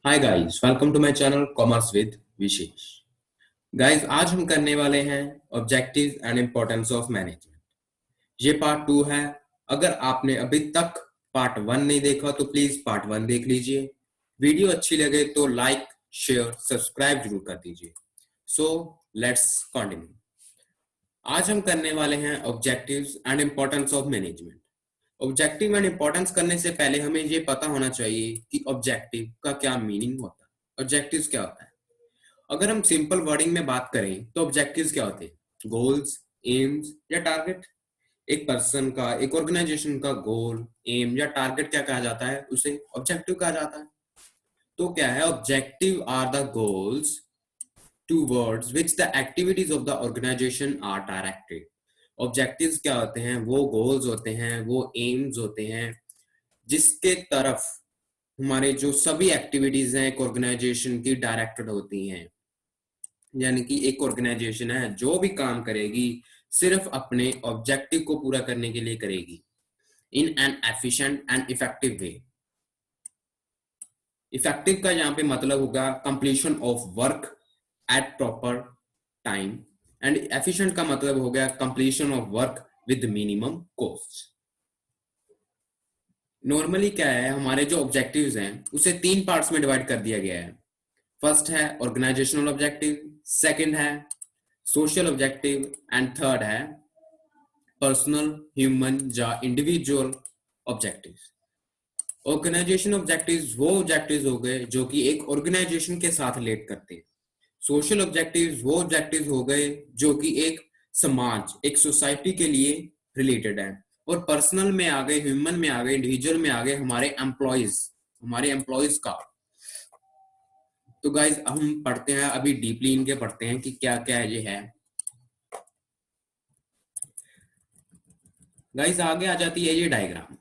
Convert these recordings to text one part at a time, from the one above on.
Hi guys, welcome to my channel commerce with Vishesh. Guys, आज हम करने वाले हैं objectives and importance of management. ये पार्ट 2 है। अगर आपने अभी तक पार्ट 1 नहीं देखा तो प्लीज पार्ट 1 देख लीजिए। वीडियो अच्छी लगे तो लाइक, शेयर, सब्सक्राइब जरूर कर दीजिए। So let's continue. आज हम करने वाले हैं objectives and importance of management. Objective and importance करने से पहले हमें ये पता होना चाहिए कि ऑब्जेक्टिव का क्या मीनिंग होता है, ऑब्जेक्टिव्स क्या होता है। अगर हम सिंपल वर्डिंग में बात करें तो ऑब्जेक्टिव्स क्या होते हैं? गोल्स, एम्स या टारगेट। एक पर्सन का, एक ऑर्गेनाइजेशन का गोल, एम या टारगेट क्या कहा जाता है? उसे ऑब्जेक्टिव कहा जाता है। तो क्या है? Objective are the goals towards which the activities of the organization are directed। Objectives क्या होते हैं? वो गोल्स होते हैं, वो एम्स होते हैं जिसके तरफ हमारे जो सभी एक्टिविटीज हैं एक ऑर्गेनाइजेशन की डायरेक्टेड होती हैं। यानी कि एक ऑर्गेनाइजेशन है जो भी काम करेगी सिर्फ अपने ऑब्जेक्टिव को पूरा करने के लिए करेगी in an efficient and effective way. Effective का यहाँ पे मतलब होगा completion of work at proper time, and efficient का मतलब हो गया completion of work with minimum cost. Normally क्या है, हमारे जो ऑब्जेक्टिव्स हैं उसे 3 पार्ट्स में डिवाइड कर दिया गया है। फर्स्ट है ऑर्गेनाइजेशनल ऑब्जेक्टिव, सेकंड है सोशल ऑब्जेक्टिव एंड थर्ड है पर्सनल, ह्यूमन या इंडिविजुअल ऑब्जेक्टिव्स। ऑर्गेनाइजेशन ऑब्जेक्टिव्स वो ऑब्जेक्टिव्स हो गए जो कि एक ऑर्गेनाइजेशन के साथ रिलेट करते हैं। सोशल ऑब्जेक्टिव्स वो ऑब्जेक्टिव्स हो गए जो कि एक समाज, एक सोसाइटी के लिए रिलेटेड है। और पर्सनल में आ गए, ह्यूमन में आ गए, इंडिविजुअल में आ गए हमारे एम्प्लॉयज का। तो गाइज हम पढ़ते हैं, अभी डीपली इनके पढ़ते हैं कि क्या क्या ये है। गाइज आगे आ जाती है ये डायग्राम।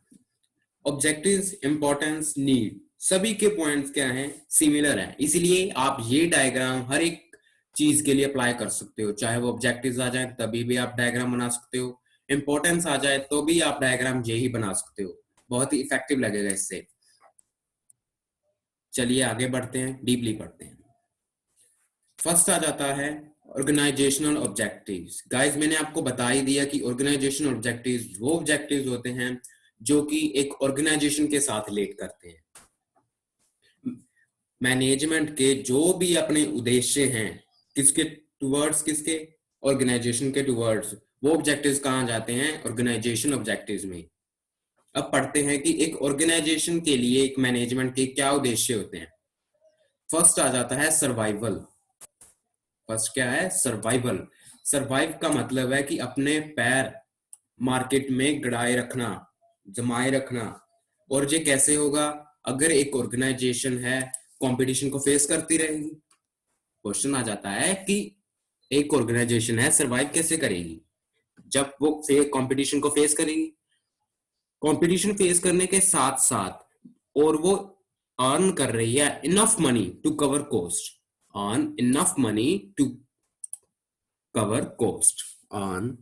ऑब्जेक्टिव्स, इंपॉर्टेंस, नीड, सभी के पॉइंट्स क्या हैं? सिमिलर हैं। इसलिए आप ये डायग्राम हर एक चीज के लिए अप्लाई कर सकते हो। चाहे वो ऑब्जेक्टिव्स आ जाए तभी भी आप डायग्राम बना सकते हो, इंपॉर्टेंस आ जाए तो भी आप डायग्राम यही बना सकते हो। बहुत ही इफेक्टिव लगेगा इससे। चलिए आगे बढ़ते हैं, डीपली पढ़ते हैं। फर्स्ट आ जाता है ऑर्गेनाइजेशनल ऑब्जेक्टिव्स। गाइस मैंने आपको बता ही दिया कि ऑर्गेनाइजेशनल ऑब्जेक्टिव्स वो ऑब्जेक्टिव्स होते हैं जो कि एक ऑर्गेनाइजेशन के साथ रिलेट करते हैं। मैनेजमेंट के जो भी अपने उद्देश्य हैं, किसके टुवर्ड्स, किसके? ऑर्गेनाइजेशन के टुवर्ड्स, वो ऑब्जेक्टिव्स कहाँ जाते हैं? ऑर्गेनाइजेशन ऑब्जेक्टिव्स में। अब पढ़ते हैं कि एक ऑर्गेनाइजेशन के लिए, एक मैनेजमेंट के क्या उद्देश्य होते हैं। फर्स्ट आ जाता है सर्वाइवल। फर्स्ट क्या है? सर्वाइवल। सर्वाइव का मतलब है कि अपने पैर मार्केट में गड़ाए रखना, जमाए रखना। और ये कैसे होगा? अगर एक ऑर्गेनाइजेशन है कंपटीशन को फेस करती रहेगी। क्वेश्चन आ जाता है कि एक ऑर्गेनाइजेशन है सरवाइव कैसे करेगी? जब वो कंपटीशन को फेस करेगी, कंपटीशन फेस करने के साथ साथ और वो अर्न कर रही है enough money to cover cost, earn enough money to cover cost, earn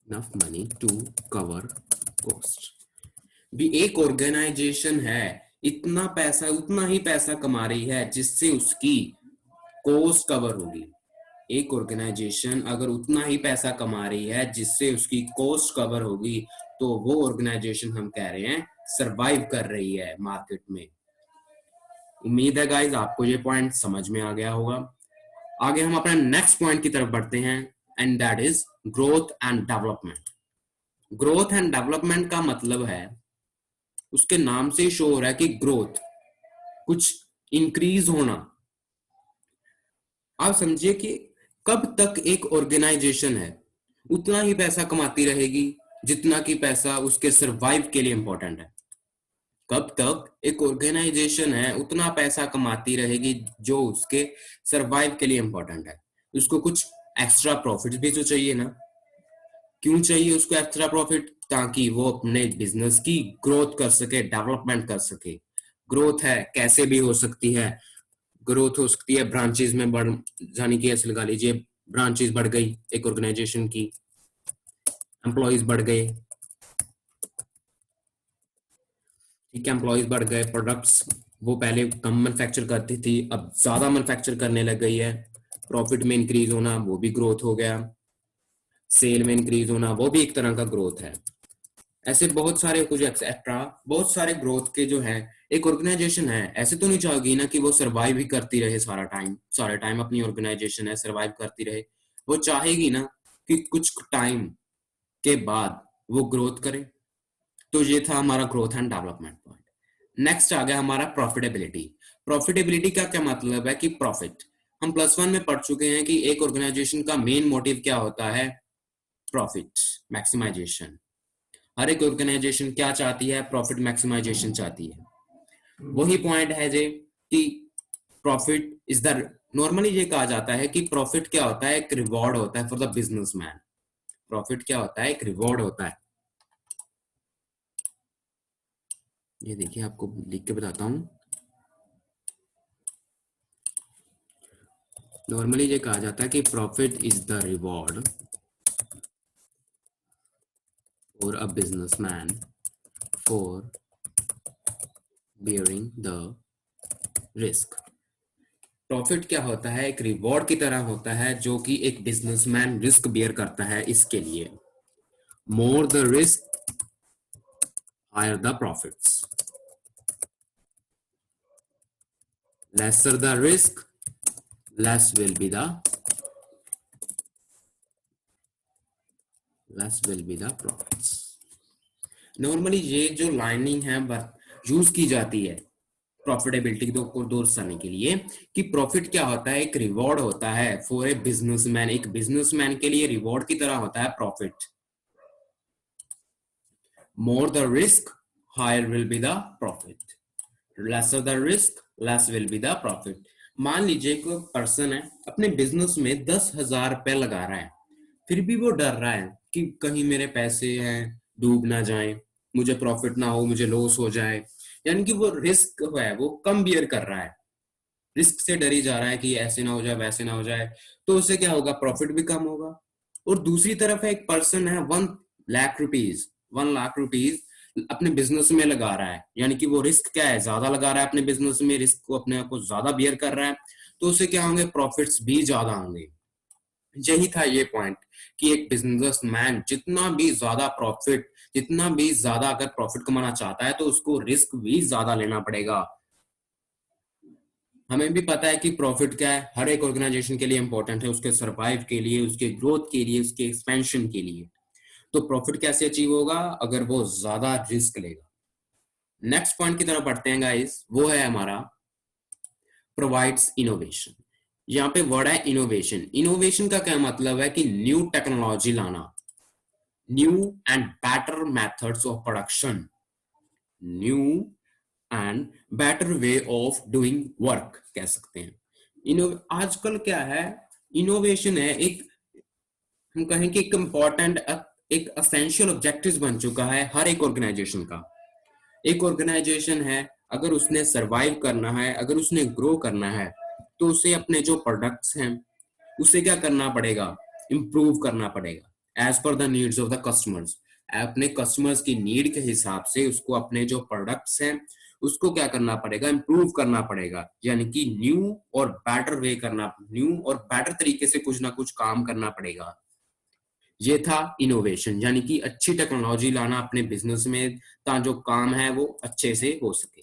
enough money to cover cost। भी एक ऑर्गेनाइजेशन है इतना पैसा, उतना ही पैसा कमा रही है जिससे उसकी कॉस्ट कवर होगी। एक ऑर्गेनाइजेशन अगर उतना ही पैसा कमा रही है जिससे उसकी कॉस्ट कवर होगी तो वो ऑर्गेनाइजेशन हम कह रहे हैं सरवाइव कर रही है मार्केट में। उम्मीद है गाइस आपको ये पॉइंट समझ में आ गया होगा। आगे हम अपने नेक्स्ट पॉइंट की तरफ बढ़ते हैं, and that is growth and development. Growth and development का मतलब है, उसके नाम से ही शो हो रहा है कि ग्रोथ, कुछ इंक्रीज होना। आप समझिए कि कब तक एक ऑर्गेनाइजेशन है उतना ही पैसा कमाती रहेगी जितना कि पैसा उसके सरवाइव के लिए इंपॉर्टेंट है। कब तक एक ऑर्गेनाइजेशन है उतना पैसा कमाती रहेगी जो उसके सरवाइव के लिए इंपॉर्टेंट है। उसको कुछ एक्स्ट्रा प्रॉफिट भी तो चाहिए ना। क्यों चाहिए उसको एक्स्ट्रा प्रॉफिट? ताकि वो अपने बिजनेस की ग्रोथ कर सके, डेवलपमेंट कर सके। ग्रोथ है कैसे भी हो सकती है। ग्रोथ हो सकती है ब्रांचेस में बढ़ जाने की, ऐसे लगा लीजिए ब्रांचेस बढ़ गई एक ऑर्गेनाइजेशन की, एम्प्लॉयज बढ़ गए, ठीक है, एम्प्लॉयज बढ़ गए, प्रोडक्ट्स वो पहले कम मैन्युफैक्चर करती थी, अब ज्यादा मैन्युफैक्चर करने लग गई है, प्रॉफिट में इंक्रीज होना वो भी ग्रोथ हो गया, सेल में इंक्रीज होना वो भी एक तरह का ग्रोथ है। ऐसे बहुत सारे कुछ एक्सेट्रा बहुत सारे ग्रोथ के जो है, एक ऑर्गेनाइजेशन है ऐसे तो नहीं चाहेगी ना कि वो सरवाइव ही करती रहे सारा टाइम अपनी ऑर्गेनाइजेशन है सरवाइव करती रहे, वो चाहेगी ना कि कुछ टाइम के बाद वो ग्रोथ करे। तो ये था हमारा growth and development point. Next आ गया हमारा प्रॉफिटेबिलिटी। प्रॉफिटेबिलिटी का क्या मतलब है कि प्रॉफिट, हम +1 में पढ़ चुके हैं कि एक ऑर्गेनाइजेशन का मेन मोटिव क्या होता है, प्रॉफिट मैक्सिमाइजेशन। हर एक ऑर्गेनाइजेशन क्या चाहती है, प्रॉफिट मैक्सिमाइजेशन चाहती है। वही पॉइंट है जे कि प्रॉफिट इज द, नॉर्मली ये कहा जाता है कि प्रॉफिट क्या होता है, एक रिवॉर्ड होता है फॉर द बिजनेसमैन। प्रॉफिट क्या होता है, एक रिवॉर्ड होता है। ये देखिए आपको लिख के बताता हूं। नॉर्मली ये कहा जाता है कि profit is the reward for a businessman for bearing the risk. Profit क्या होता है, एक रिवॉर्ड की तरह होता है जो कि एक बिजनेसमैन रिस्क बियर करता है इसके लिए। More the risk higher the profits, lesser the risk less will be the profits। Normally ये जो लाइनिंग है यूज की जाती है प्रॉफिटेबिलिटी को दर्शाने के लिए कि प्रॉफिट क्या होता है, एक रिवॉर्ड होता है फॉर ए बिजनेसमैन। एक बिजनेसमैन के लिए रिवॉर्ड की तरह होता है profit. More the risk higher will be the profit, lesser the risk less will be the profit। मान लीजिए कोई पर्सन है अपने बिजनेस में 10,000 रुपए लगा रहा है, फिर भी वो डर रहा है कि कहीं मेरे पैसे हैं डूब ना जाए, मुझे प्रॉफिट ना हो, मुझे लॉस हो जाए। यानी कि वो रिस्क है वो कम बियर कर रहा है, रिस्क से डरी जा रहा है कि ऐसे ना हो जाए वैसे ना हो जाए, तो उससे क्या होगा, प्रॉफिट भी कम होगा। और दूसरी तरफ है एक पर्सन है 1 लाख रुपीज अपने बिजनेस में लगा रहा है, यानी कि वो रिस्क क्या है, ज्यादा लगा रहा है अपने बिजनेस में, रिस्क को अपने आप को ज्यादा बियर कर रहा है, तो उससे क्या होंगे, प्रॉफिट्स भी ज्यादा होंगे। यही था ये पॉइंट कि एक बिजनेसमैन जितना भी ज्यादा अगर प्रॉफिट कमाना चाहता है तो उसको रिस्क भी ज्यादा लेना पड़ेगा। हमें भी पता है कि प्रॉफिट क्या है, हर एक ऑर्गेनाइजेशन के लिए इंपॉर्टेंट है, उसके सर्वाइव के लिए, उसके ग्रोथ के लिए, उसके एक्सपेंशन के लिए। तो प्रॉफिट कैसे अचीव होगा, अगर वो ज्यादा रिस्क लेगा। नेक्स्ट पॉइंट की तरफ बढ़ते हैं गाइस, वो है हमारा प्रोवाइड्स इनोवेशन। यहाँ पे वर्ड है इनोवेशन। इनोवेशन का क्या मतलब है कि न्यू टेक्नोलॉजी लाना, new and better methods of production, new and better way of doing work कह सकते हैं। आजकल क्या है, इनोवेशन है एक, हम कहें कि एक इम्पॉर्टेंट, एक असेंशियल ऑब्जेक्टिव बन चुका है हर एक ऑर्गेनाइजेशन का। एक ऑर्गेनाइजेशन है अगर उसने सरवाइव करना है, अगर उसने ग्रो करना है, तो उसे अपने जो प्रोडक्ट्स हैं उसे क्या करना पड़ेगा, इम्प्रूव करना पड़ेगा as per the needs of the customers. अपने कस्टमर्स की नीड के हिसाब से उसको अपने जो प्रोडक्ट्स हैं उसको क्या करना पड़ेगा, इम्प्रूव करना पड़ेगा, यानी कि न्यू और बेटर तरीके से कुछ ना कुछ काम करना पड़ेगा। ये था इनोवेशन, यानी कि अच्छी टेक्नोलॉजी लाना अपने बिजनेस में ताकि जो काम है वो अच्छे से हो सके।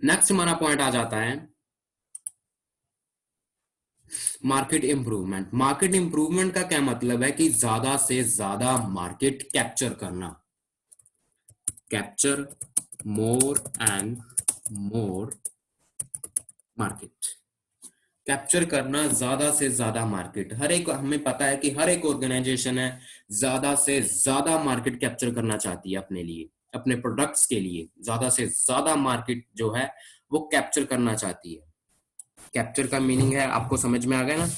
नेक्स्ट हमारा पॉइंट आ जाता है मार्केट इंप्रूवमेंट। मार्केट इंप्रूवमेंट का क्या मतलब है कि ज्यादा से ज्यादा मार्केट कैप्चर करना, capture more and more market, capture करना ज्यादा से ज्यादा मार्केट। हर एक, हमें पता है कि हर एक ऑर्गेनाइजेशन है ज्यादा से ज्यादा मार्केट कैप्चर करना चाहती है अपने लिए, अपने प्रोडक्ट्स के लिए ज्यादा से ज्यादा मार्केट जो है वो कैप्चर करना चाहती है। कैप्चर का मीनिंग है, आपको समझ में आ गया ना।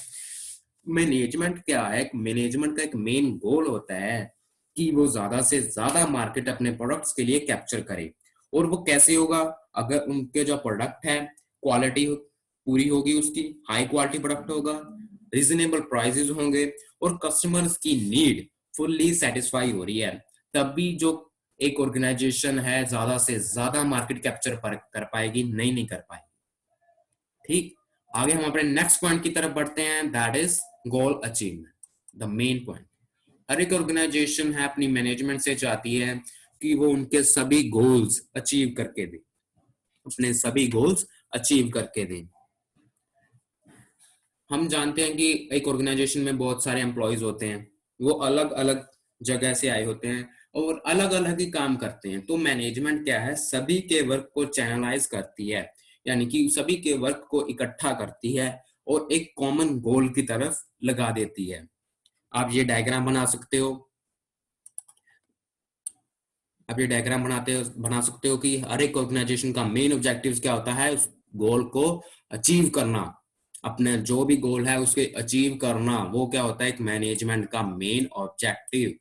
मैनेजमेंट क्या है, मैनेजमेंट का एक मेन गोल होता है कि वो ज्यादा से ज्यादा मार्केट अपने प्रोडक्ट्स के लिए कैप्चर करे। और वो कैसे होगा, अगर उनके जो प्रोडक्ट है क्वालिटी पूरी होगी, उसकी हाई क्वालिटी प्रोडक्ट होगा, रीजनेबल प्राइसेस होंगे और कस्टमर्स की नीड फुल्ली सेटिस्फाई हो रही है, तब भी जो एक ऑर्गेनाइजेशन है ज्यादा से ज्यादा मार्केट कैप्चर कर पाएगी, नहीं कर पाएगी। ठीक, आगे हम अपने नेक्स्ट पॉइंट की तरफ बढ़ते हैं, that is goal achievement, the main point. हर एक ऑर्गेनाइजेशन है अपनी मैनेजमेंट से चाहती है कि वो उनके सभी गोल्स अचीव करके दे, अपने सभी गोल्स अचीव करके दे। हम जानते हैं कि एक ऑर्गेनाइजेशन में बहुत सारे एम्प्लॉयज होते हैं, वो अलग अलग जगह से आए होते हैं और अलग अलग ही काम करते हैं। तो मैनेजमेंट क्या है, सभी के वर्क को चैनलाइज करती है, यानी कि सभी के वर्क को इकट्ठा करती है और एक कॉमन गोल की तरफ लगा देती है। आप ये डायग्राम बना सकते हो, आप ये डायग्राम बना सकते हो कि हर एक ऑर्गेनाइजेशन का मेन ऑब्जेक्टिव क्या होता है, उस गोल को अचीव करना, अपने जो भी गोल है उसके अचीव करना, वो क्या होता है, एक मैनेजमेंट का मेन ऑब्जेक्टिव।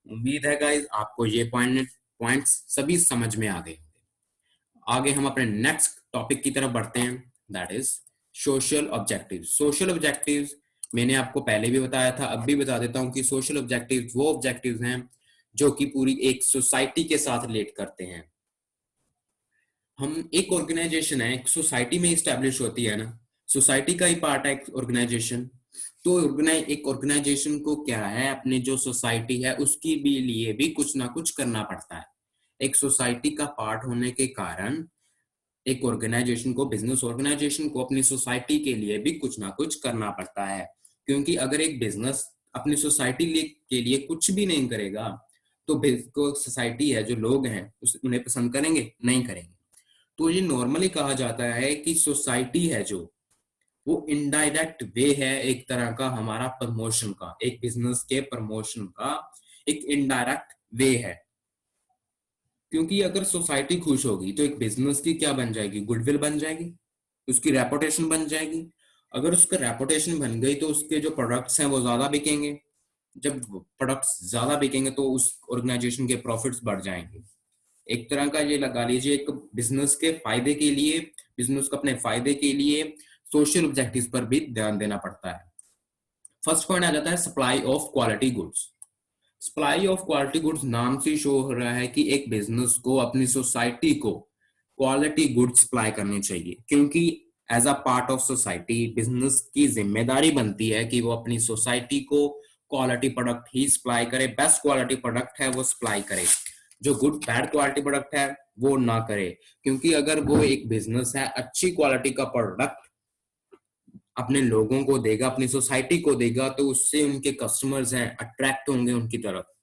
उम्मीद है गाइस आपको ये पॉइंट्स सभी समझ में आ गए होंगे। आगे हम अपने नेक्स्ट टॉपिक की तरफ बढ़ते हैं, that is social objectives. Social objectives मैंने आपको पहले भी बताया था, अब भी बता देता हूं कि सोशल ऑब्जेक्टिव्स वो ऑब्जेक्टिव्स हैं जो कि पूरी एक सोसाइटी के साथ रिलेट करते हैं। हम एक ऑर्गेनाइजेशन है, एक सोसाइटी में स्टैब्लिश होती है ना, सोसाइटी का ही पार्ट है ऑर्गेनाइजेशन। तो एक ऑर्गेनाइजेशन को क्या है, अपने जो सोसाइटी है उसकी भी लिए भी कुछ ना कुछ करना पड़ता है। एक सोसाइटी का पार्ट होने के कारण एक ऑर्गेनाइजेशन को, बिजनेस ऑर्गेनाइजेशन को अपनी सोसाइटी के लिए भी कुछ ना कुछ करना पड़ता है। क्योंकि अगर एक बिजनेस अपनी सोसाइटी के लिए कुछ भी नहीं करेगा तो सोसाइटी है, जो लोग हैं उन्हें पसंद करेंगे, नहीं करेंगे। तो ये नॉर्मली कहा जाता है कि सोसाइटी है जो, वो इनडायरेक्ट वे है एक तरह का हमारा प्रमोशन का, एक बिजनेस के प्रमोशन का एक इनडायरेक्ट वे है। क्योंकि अगर सोसाइटी खुश होगी तो एक बिजनेस की क्या बन जाएगी, गुडविल बन जाएगी, उसकी रेपुटेशन बन जाएगी। अगर उसका रेपुटेशन बन गई तो उसके जो प्रोडक्ट्स हैं वो ज्यादा बिकेंगे। जब प्रोडक्ट्स ज्यादा बिकेंगे तो उस ऑर्गेनाइजेशन के प्रॉफिट्स बढ़ जाएंगे। एक तरह का ये लगा लीजिए, एक बिजनेस के फायदे के लिए, बिजनेस को अपने फायदे के लिए सोशल ऑब्जेक्टिव्स पर भी ध्यान देना पड़ता है। फर्स्ट पॉइंट आ जाता है supply of quality goods. Supply of quality goods नाम से शो हो रहा है कि एक बिजनेस को अपनी सोसाइटी को क्वालिटी गुड्स सप्लाई करनी चाहिए, क्योंकि as a part of society business की जिम्मेदारी बनती है कि वो अपनी सोसाइटी को क्वालिटी प्रोडक्ट ही सप्लाई करे, बेस्ट क्वालिटी प्रोडक्ट है वो सप्लाई करे, जो गुड बैड क्वालिटी प्रोडक्ट है वो ना करे। क्योंकि अगर वो एक बिजनेस है अच्छी क्वालिटी का प्रोडक्ट अपने लोगों को देगा, अपनी सोसाइटी को देगा, तो उससे उनके कस्टमर्स हैं अट्रैक्ट होंगे उनकी तरफ।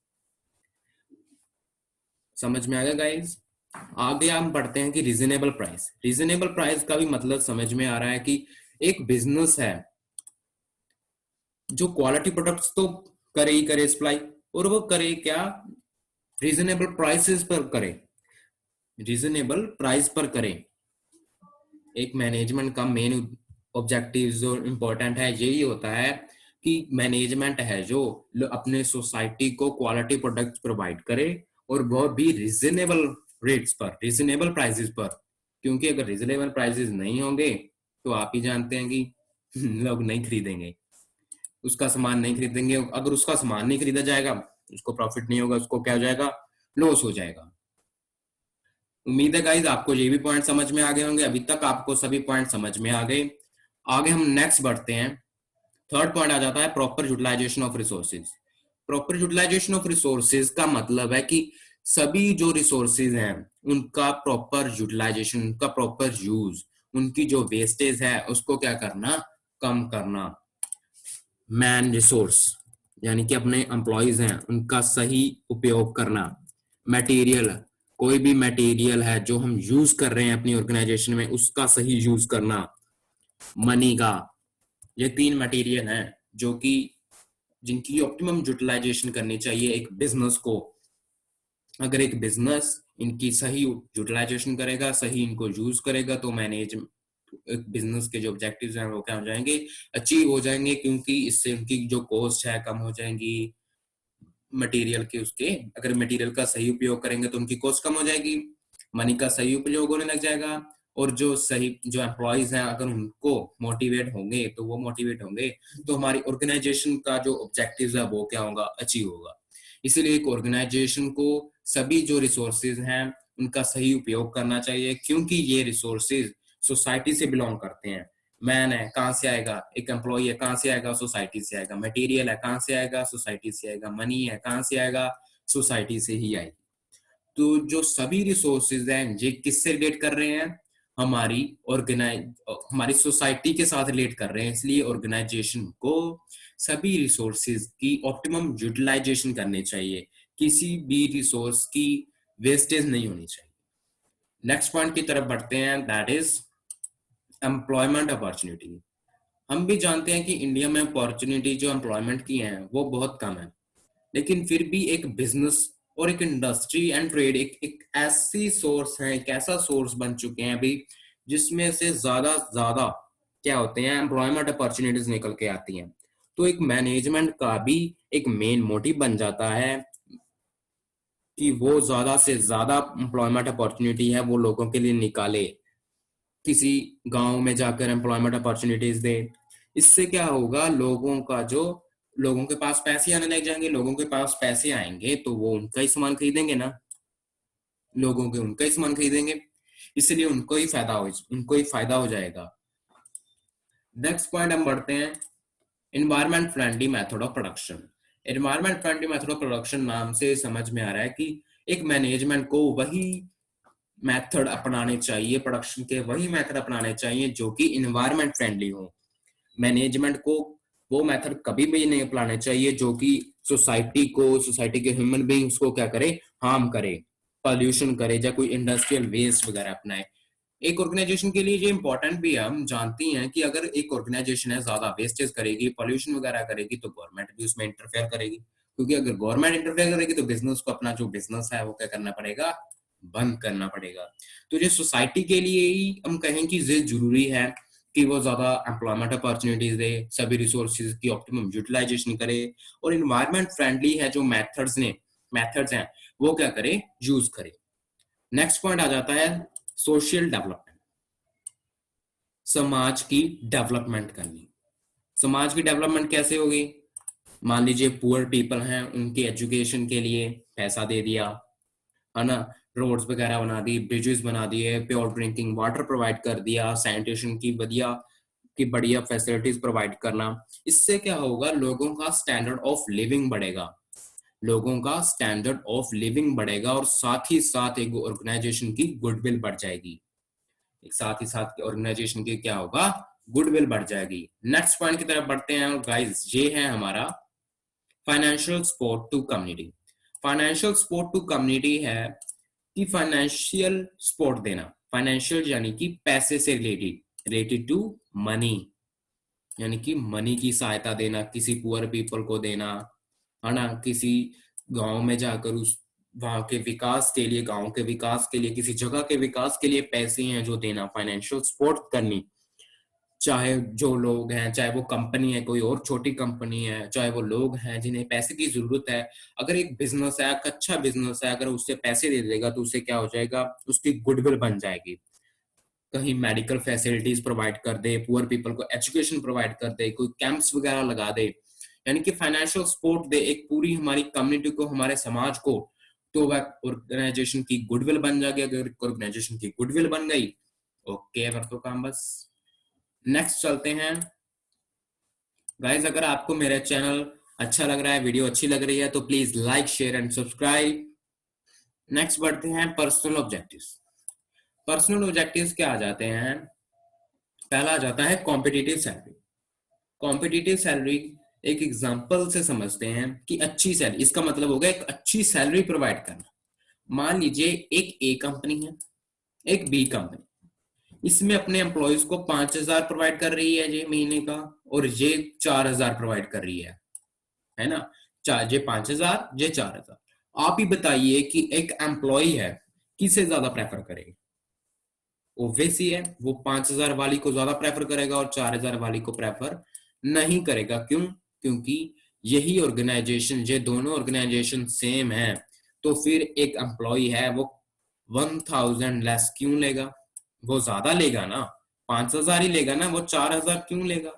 समझ में आ गया गाइस? आगे हम पढ़ते हैं कि रीजनेबल प्राइस। रीजनेबल प्राइस का भी मतलब समझ में आ रहा है कि एक बिजनेस है जो क्वालिटी प्रोडक्ट्स तो करे ही करे सप्लाई, और वो करे क्या, रीजनेबल प्राइसेस पर करे, रीजनेबल प्राइस पर करे। एक मैनेजमेंट का मेन ऑब्जेक्टिव जो इम्पोर्टेंट है यही होता है कि मैनेजमेंट है जो अपने सोसाइटी को क्वालिटी प्रोडक्ट प्रोवाइड करे, और वो भी रीजनेबल रेट्स पर, रीजनेबल प्राइसेस पर। क्योंकि अगर रीजनेबल प्राइसेस नहीं होंगे तो आप ही जानते हैं कि लोग नहीं खरीदेंगे, उसका सामान नहीं खरीदेंगे। अगर उसका सामान नहीं खरीदा जाएगा, उसको प्रॉफिट नहीं होगा, उसको क्या हो जाएगा, लॉस हो जाएगा। उम्मीद है गाइस आपको ये भी पॉइंट समझ में आ गए होंगे। अभी तक आपको सभी पॉइंट समझ में आ गए। आगे हम नेक्स्ट बढ़ते हैं। थर्ड पॉइंट आ जाता है proper utilization of resources. Proper utilization of resources का मतलब है कि सभी जो रिसोर्सेज हैं उनका प्रॉपर यूटिलाइजेशन, उनका प्रॉपर यूज, उनकी जो वेस्टेज है उसको क्या करना, कम करना। मैन रिसोर्स यानी कि अपने एम्प्लॉयज हैं उनका सही उपयोग करना। मटेरियल, कोई भी मटेरियल है जो हम यूज कर रहे हैं अपनी ऑर्गेनाइजेशन में उसका सही यूज करना। मनी का, ये तीन मटेरियल हैं जो कि जिनकी ऑप्टिमम यूटिलाइजेशन करनी चाहिए एक बिजनेस को। अगर एक बिजनेस इनकी सही यूटिलाइजेशन करेगा, सही इनको यूज करेगा, तो मैनेज बिजनेस के जो ऑब्जेक्टिव्स हैं वो क्या हो जाएंगे, अचीव हो जाएंगे। क्योंकि इससे उनकी जो कॉस्ट है कम हो जाएंगी मटेरियल के, उसके अगर मटेरियल का सही उपयोग करेंगे तो उनकी कॉस्ट कम हो जाएगी, मनी का सही उपयोग होने लग जाएगा, और जो सही जो एम्प्लॉयज हैं अगर उनको मोटिवेट होंगे तो वो मोटिवेट होंगे, तो हमारी ऑर्गेनाइजेशन का जो ऑब्जेक्टिव है वो क्या होगा, अचीव होगा। इसीलिए एक ऑर्गेनाइजेशन को सभी जो रिसोर्सेज हैं उनका सही उपयोग करना चाहिए, क्योंकि ये रिसोर्सेज सोसाइटी से बिलोंग करते हैं। मैन है कहाँ से आएगा, एक एम्प्लॉय है कहाँ से आएगा, सोसाइटी से आएगा। मटेरियल है कहाँ से आएगा, सोसाइटी से आएगा। मनी है कहाँ से आएगा, सोसाइटी से ही आएगी। तो जो सभी रिसोर्सेज हैं ये किससे रिलेट कर रहे हैं, हमारी हमारी सोसाइटी के साथ रिलेट कर रहे हैं। इसलिए ऑर्गेनाइजेशन को सभी रिसोर्सेज की ऑप्टिमम यूटिलाइजेशन करनी चाहिए, किसी भी रिसोर्स की वेस्टेज नहीं होनी चाहिए। नेक्स्ट पॉइंट की तरफ बढ़ते हैं, दैट इज एम्प्लॉयमेंट अपॉर्चुनिटी। हम भी जानते हैं कि इंडिया में अपॉर्चुनिटी जो एम्प्लॉयमेंट की हैं वो बहुत कम है, लेकिन फिर भी एक बिजनेस और एक इंडस्ट्री एंड ट्रेड एक ऐसी सोर्स है, एक ऐसा सोर्स बन चुके हैं अभी, जिसमें से ज्यादा क्या होते हैं, एम्प्लॉयमेंट अपॉर्चुनिटीज निकल के आती हैं। तो एक मैनेजमेंट का भी एक मेन मोटिव बन जाता है कि वो ज्यादा से ज्यादा एम्प्लॉयमेंट अपॉर्चुनिटी है वो लोगों के लिए निकाले, किसी गांव में जाकर एम्प्लॉयमेंट अपॉर्चुनिटीज दे। इससे क्या होगा, लोगों के पास पैसे आने लग जाएंगे। लोगों के पास पैसे आएंगे तो वो उनका ही सामान खरीदेंगे ना, लोगों के उनका ही सामान खरीदेंगे, इसलिए उनको ही फायदा हो जाएगा। नेक्स्ट पॉइंट हम बढ़ते हैं, environment friendly method of production. Environment friendly method of production नाम से समझ में आ रहा है कि एक मैनेजमेंट को वही मेथड अपनाने चाहिए, प्रोडक्शन के वही मेथड अपनाने चाहिए जो कि इन्वायरमेंट फ्रेंडली हो। मैनेजमेंट को वो मेथड कभी भी नहीं अपनाने चाहिए जो कि सोसाइटी के ह्यूमन बींग्स को क्या करे, हार्म करे, पॉल्यूशन करे, या कोई इंडस्ट्रियल वेस्ट वगैरह अपनाए। एक ऑर्गेनाइजेशन के लिए ये इंपॉर्टेंट भी है, हम जानती हैं कि अगर एक ऑर्गेनाइजेशन है ज्यादा वेस्टेज करेगी, पॉल्यूशन वगैरह करेगी, तो गवर्नमेंट भी उसमें इंटरफेयर करेगी, क्योंकि अगर गवर्नमेंट इंटरफेयर करेगी तो बिजनेस को अपना जो बिजनेस है वो क्या करना पड़ेगा, बंद करना पड़ेगा। तो ये सोसाइटी के लिए ही हम कहें कि ये जरूरी है कि वो ज्यादा एम्प्लॉयमेंट अपॉर्चुनिटीज दे, सभी रिसोर्सेज की ऑप्टिमम यूटिलाइजेशन करे, और इन्वायरमेंट फ्रेंडली है जो मेथड्स हैं वो क्या करे, यूज करे। नेक्स्ट पॉइंट आ जाता है सोशल डेवलपमेंट, समाज की डेवलपमेंट करनी। समाज की डेवलपमेंट कैसे होगी, मान लीजिए पुअर पीपल हैं, उनके एजुकेशन के लिए पैसा दे दिया, है ना, रोड्स वगैरह बना दी, ब्रिजेस बना दिए, प्योर ड्रिंकिंग वाटर प्रोवाइड कर दिया, सैनिटेशन की बढ़िया फैसिलिटीज प्रोवाइड करना। इससे क्या होगा, लोगों का स्टैंडर्ड ऑफ लिविंग बढ़ेगा, लोगों का स्टैंडर्ड ऑफ लिविंग बढ़ेगा, और साथ ही साथ एक ऑर्गेनाइजेशन की गुडविल बढ़ जाएगी, एक साथ ही साथ ऑर्गेनाइजेशन की क्या होगा, गुडविल बढ़ जाएगी। नेक्स्ट पॉइंट की तरफ बढ़ते हैं गाइस, ये है हमारा financial support to community. Financial support to community है कि फाइनेंशियल सपोर्ट देना, फाइनेंशियल यानी कि पैसे से रिलेटेड टू मनी, यानी कि मनी की सहायता देना, किसी पुअर पीपल को देना, है ना, किसी गांव में जाकर उस वहां के विकास के लिए, गांव के विकास के लिए, किसी जगह के विकास के लिए पैसे हैं जो देना, फाइनेंशियल सपोर्ट करनी। चाहे जो लोग हैं, चाहे वो कंपनी है, कोई और छोटी कंपनी है, चाहे वो लोग हैं जिन्हें पैसे की जरूरत है, अगर एक बिजनेस है, एक अच्छा बिजनेस है, अगर उससे पैसे दे देगा तो उससे क्या हो जाएगा, उसकी गुडविल बन जाएगी। कहीं मेडिकल फैसिलिटीज प्रोवाइड कर दे, पुअर पीपल को एजुकेशन प्रोवाइड कर दे, कोई कैंप्स वगैरह लगा दे, यानी कि फाइनेंशियल सपोर्ट दे एक पूरी हमारी कम्युनिटी को, हमारे समाज को, तो वह ऑर्गेनाइजेशन की गुडविल बन जाएगी। अगर ऑर्गेनाइजेशन की गुडविल बन गई, ओके, फिर तो काम बस। नेक्स्ट चलते हैं गाइज, अगर आपको मेरा चैनल अच्छा लग रहा है, वीडियो अच्छी लग रही है, तो please like share and subscribe. Next बढ़ते हैं पर्सनल ऑब्जेक्टिव्स। पर्सनल ऑब्जेक्टिव्स क्या आ जाते हैं, पहला आ जाता है कॉम्पिटिटिव सैलरी। कॉम्पिटिटिव सैलरी एक एग्जांपल से समझते हैं कि अच्छी सैलरी, इसका मतलब होगा एक अच्छी सैलरी प्रोवाइड करना। मान लीजिए एक ए कंपनी है, एक बी कंपनी, इसमें अपने एम्प्लॉयज को 5,000 प्रोवाइड कर रही है ये महीने का, और ये 4,000 प्रोवाइड कर रही है ना, ये 5,000, ये 4,000। आप ही बताइए कि एक एम्प्लॉय है किसे ज्यादा प्रेफर करेगा, ऑब्वियस ही है वो 5,000 वाली को ज्यादा प्रेफर करेगा और 4,000 वाली को प्रेफर नहीं करेगा। क्यों, क्योंकि यही ऑर्गेनाइजेशन, ये दोनों ऑर्गेनाइजेशन सेम है, तो फिर एक एम्प्लॉय है वो 1,000 लेस क्यों लेगा, वो ज्यादा लेगा ना, 5,000 ही लेगा ना, वो 4,000 क्यों लेगा,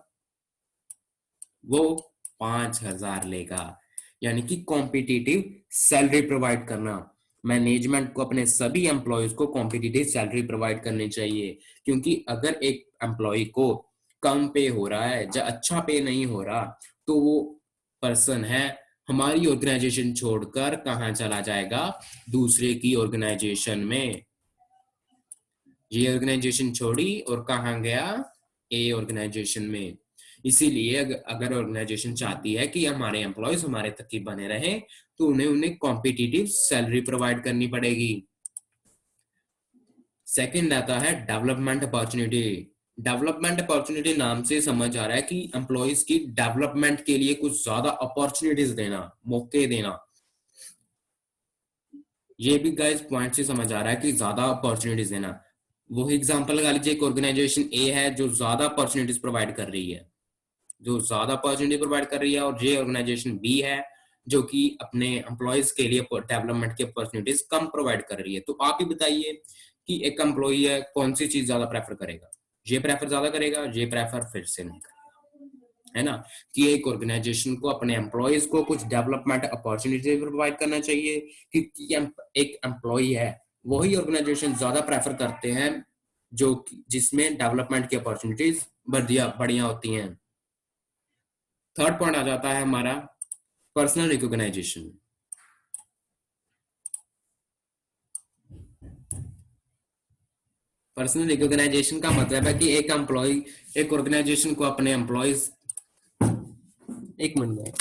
वो 5,000 लेगा। यानी कि कॉम्पिटिटिव सैलरी प्रोवाइड करना। मैनेजमेंट को अपने सभी एम्प्लॉयज को कॉम्पिटिटिव सैलरी प्रोवाइड करनी चाहिए, क्योंकि अगर एक एम्प्लॉय को कम पे हो रहा है या अच्छा पे नहीं हो रहा तो वो पर्सन है हमारी ऑर्गेनाइजेशन छोड़कर कहाँ चला जाएगा, दूसरे की ऑर्गेनाइजेशन में। ये ऑर्गेनाइजेशन छोड़ी और कहाँ गया, ए ऑर्गेनाइजेशन में। इसीलिए अगर ऑर्गेनाइजेशन चाहती है कि हमारे एम्प्लॉयज हमारे तक ही बने रहें तो उन्हें उन्हें कॉम्पिटिटिव सैलरी प्रोवाइड करनी पड़ेगी। सेकंड आता है डेवलपमेंट अपॉर्चुनिटी। डेवलपमेंट अपॉर्चुनिटी नाम से समझ आ रहा है कि एम्प्लॉयज की डेवलपमेंट के लिए कुछ ज्यादा अपॉर्चुनिटीज देना, मौके देना। ये भी गाइस पॉइंट से समझ आ रहा है कि ज्यादा अपॉर्चुनिटीज देना। वो एग्जांपल लगा लीजिए, एक ऑर्गेनाइजेशन ए है जो ज्यादा अपॉर्चुनिटीज प्रोवाइड कर रही है, जो ज्यादा अपॉर्चुनिटी प्रोवाइड कर रही है, और ये ऑर्गेनाइजेशन बी है जो कि अपने एम्प्लॉयज के लिए डेवलपमेंट की अपॉर्चुनिटीज कम प्रोवाइड कर रही है। तो आप ही बताइए कि एक एम्प्लॉई है कौन सी चीज ज्यादा प्रेफर करेगा, ये प्रेफर ज्यादा करेगा, ये प्रेफर फिर से नहीं करेगा, है ना। कि एक ऑर्गेनाइजेशन को अपने एम्प्लॉयज को कुछ डेवलपमेंट अपॉर्चुनिटी प्रोवाइड करना चाहिए, क्योंकि एक एम्प्लॉय है वही ऑर्गेनाइजेशन ज्यादा प्रेफर करते हैं जो जिसमें डेवलपमेंट की अपॉर्चुनिटीज बढ़िया होती हैं। थर्ड पॉइंट आ जाता है हमारा पर्सनल रिकॉग्नाइजेशन। पर्सनल रिकॉग्नाइजेशन का मतलब है कि एक एम्प्लॉय एक ऑर्गेनाइजेशन को अपने एम्प्लॉयज, एक मिनट में,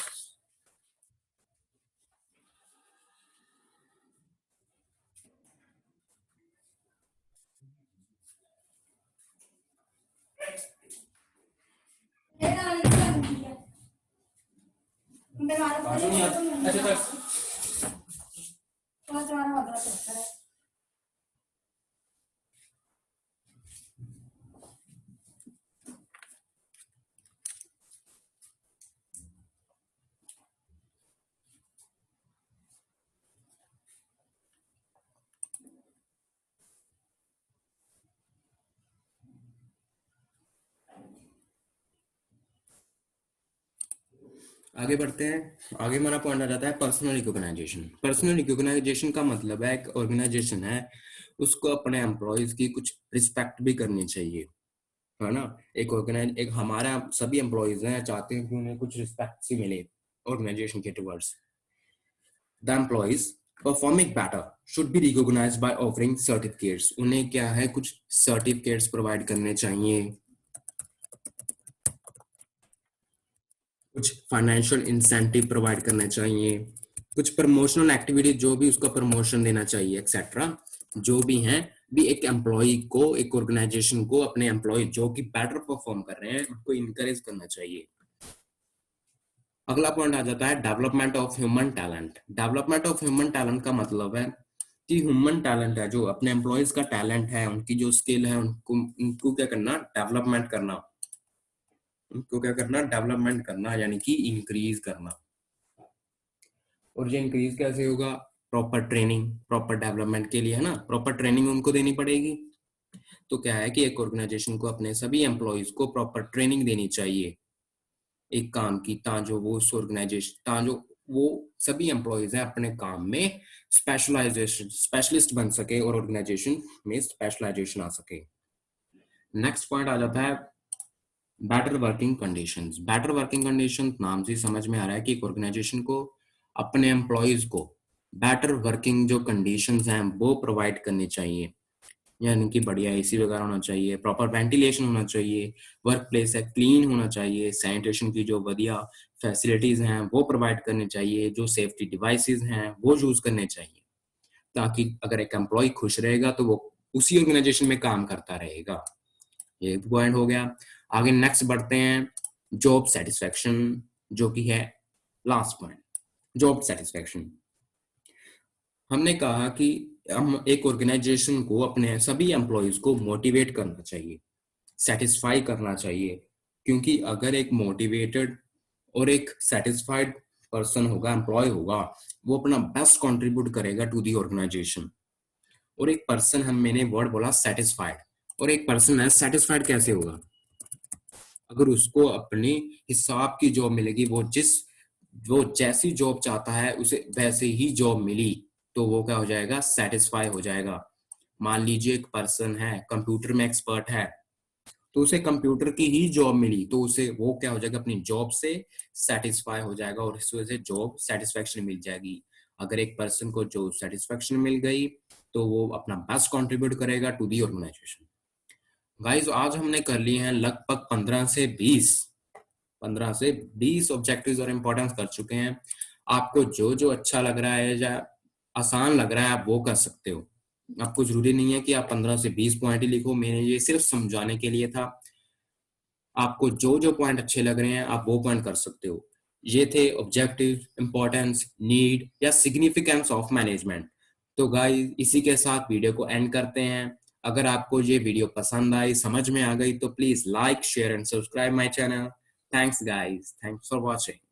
आगे बढ़ते हैं। आगे हमारा पॉइंट आ जाता है पर्सनल रिकॉग्नाइजेशन। पर्सनल रिकॉग्नाइजेशन का मतलब है एक ऑर्गेनाइजेशन है उसको अपने एम्प्लॉयज की कुछ रिस्पेक्ट भी करनी चाहिए, है ना। एक हमारा सभी एम्प्लॉयज हैं चाहते हैं कि उन्हें कुछ रिस्पेक्ट सी मिले ऑर्गेनाइजेशन के towards. The employees performing better should be recognized by offering certificates. उन्हें क्या है, कुछ सर्टिफिकेट्स प्रोवाइड करने चाहिए, कुछ फाइनेंशियल इंसेंटिव प्रोवाइड करने चाहिए, कुछ प्रमोशनल एक्टिविटी जो भी उसका प्रमोशन देना चाहिए एक्सेट्रा, जो भी हैं भी एक एम्प्लॉय को, एक ऑर्गेनाइजेशन को अपने एम्प्लॉय जो कि बेटर परफॉर्म कर रहे हैं उनको इनकरेज करना चाहिए। अगला पॉइंट आ जाता है development of human talent. Development of human talent का मतलब है कि ह्यूमन टैलेंट है जो अपने एम्प्लॉयज का टैलेंट है, उनकी जो स्किल है उनको क्या करना, डेवलपमेंट करना, उनको क्या करना, डेवलपमेंट करना, यानी कि इंक्रीज करना। और ये इंक्रीज कैसे होगा, प्रॉपर ट्रेनिंग, प्रॉपर डेवलपमेंट के लिए, है ना, प्रॉपर ट्रेनिंग उनको देनी पड़ेगी। तो क्या है कि एक ऑर्गेनाइजेशन को अपने सभी एम्प्लॉयज को प्रॉपर ट्रेनिंग देनी चाहिए एक काम की, ताजो वो उस ऑर्गेनाइजेशन, ताजो वो सभी एम्प्लॉयज हैं अपने काम में स्पेशलिस्ट बन सके और ऑर्गेनाइजेशन में स्पेशलाइजेशन आ सके। नेक्स्ट पॉइंट आ जाता है better working conditions. Better working condition नाम से समझ में आ रहा है कि एक ऑर्गेनाइजेशन को अपने एम्प्लॉयज को बेटर वर्किंग जो कंडीशंस हैं वो प्रोवाइड करनी चाहिए, यानी कि बढ़िया एसी वगैरह होना चाहिए, प्रॉपर वेंटिलेशन होना चाहिए, वर्क प्लेस है क्लीन होना चाहिए, सैनिटेशन की जो बढ़िया फैसिलिटीज हैं वो प्रोवाइड करनी चाहिए, जो सेफ्टी डिवाइसेस हैं वो यूज करने चाहिए, ताकि अगर एक एम्प्लॉय खुश रहेगा तो वो उसी ऑर्गेनाइजेशन में काम करता रहेगा। ये पॉइंट हो गया। आगे नेक्स्ट बढ़ते हैं जॉब सेटिस्फेक्शन, जो कि है लास्ट पॉइंट, जॉब सेटिस्फेक्शन। हमने कहा कि हम एक ऑर्गेनाइजेशन को अपने सभी एम्प्लॉयज को मोटिवेट करना चाहिए, सेटिस्फाई करना चाहिए, क्योंकि अगर एक मोटिवेटेड और एक सेटिस्फाइड पर्सन होगा, एम्प्लॉय होगा, वो अपना बेस्ट कंट्रीब्यूट करेगा टू दी ऑर्गेनाइजेशन। और एक पर्सन, हम मैंने वर्ड बोला सेटिस्फाइड, और एक पर्सन है सेटिस्फाइड कैसे होगा, अगर उसको अपने हिसाब की जॉब मिलेगी, वो जैसी जॉब चाहता है उसे वैसे ही जॉब मिली, तो वो क्या हो जाएगा, सेटिस्फाई हो जाएगा। मान लीजिए एक पर्सन है, कंप्यूटर में एक्सपर्ट है, तो उसे कंप्यूटर की ही जॉब मिली, तो उसे वो क्या हो जाएगा, अपनी जॉब से सेटिस्फाई हो जाएगा और इस वजह से जॉब सेटिस्फेक्शन मिल जाएगी। अगर एक पर्सन को जो सेटिस्फेक्शन मिल गई तो वो अपना बेस्ट कंट्रीब्यूट करेगा टू दी ऑर्गेनाइजेशन। गाइस आज हमने कर लिए हैं लगभग 15 से 20 ऑब्जेक्टिव्स और इंपॉर्टेंस कर चुके हैं। आपको जो जो अच्छा लग रहा है या आसान लग रहा है आप वो कर सकते हो। आपको जरूरी नहीं है कि आप 15 से 20 पॉइंट ही लिखो, मैंने ये सिर्फ समझाने के लिए था। आपको जो जो पॉइंट अच्छे लग रहे हैं आप वो पॉइंट कर सकते हो। ये थे ऑब्जेक्टिव, इंपॉर्टेंस, नीड या सिग्निफिकेंस ऑफ मैनेजमेंट। तो गाइस इसी के साथ वीडियो को एंड करते हैं। अगर आपको ये वीडियो पसंद आई, समझ में आ गई, तो please like, share and subscribe my channel. Thanks guys, thanks for watching.